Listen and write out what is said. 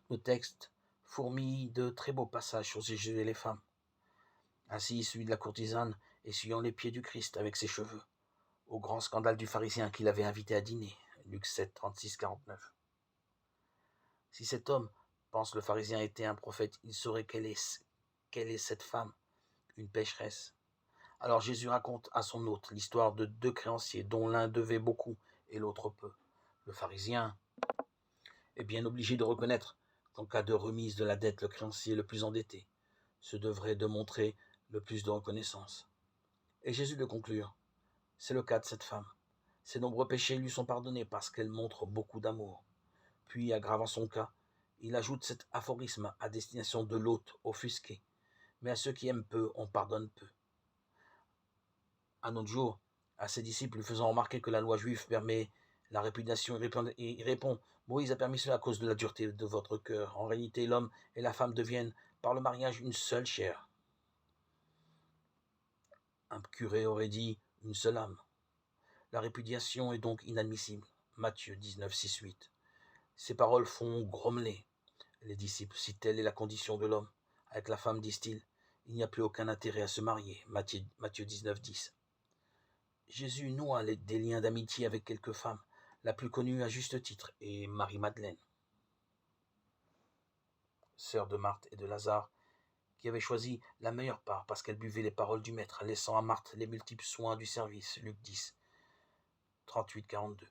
Le texte fourmille de très beaux passages sur Jésus et les femmes. Ainsi, celui de la courtisane essuyant les pieds du Christ avec ses cheveux, au grand scandale du pharisien qui l'avait invité à dîner. Luc 7, 36, 49. Si cet homme, pense le pharisien, était un prophète, il saurait quelle est cette femme, une pécheresse. Alors Jésus raconte à son hôte l'histoire de deux créanciers dont l'un devait beaucoup et l'autre peu. Le pharisien est bien obligé de reconnaître qu'en cas de remise de la dette, le créancier le plus endetté se devrait de montrer le plus de reconnaissance. Et Jésus de conclure, c'est le cas de cette femme. Ses nombreux péchés lui sont pardonnés parce qu'elle montre beaucoup d'amour. Puis, aggravant son cas, il ajoute cet aphorisme à destination de l'hôte offusqué. Mais à ceux qui aiment peu, on pardonne peu. À notre jour, à ses disciples lui faisant remarquer que la loi juive permet la répudiation, il répond, Moïse a permis cela à cause de la dureté de votre cœur. En réalité, l'homme et la femme deviennent par le mariage une seule chair. Un curé aurait dit une seule âme. La répudiation est donc inadmissible. Matthieu 19, 6, 8. Ces paroles font grommeler les disciples. Si telle est la condition de l'homme, avec la femme, disent-ils, il n'y a plus aucun intérêt à se marier. Matthieu 19, 10. Jésus noua des liens d'amitié avec quelques femmes. La plus connue à juste titre est Marie-Madeleine, sœur de Marthe et de Lazare, qui avait choisi la meilleure part parce qu'elle buvait les paroles du Maître, laissant à Marthe les multiples soins du service. Luc 10, 38, 42.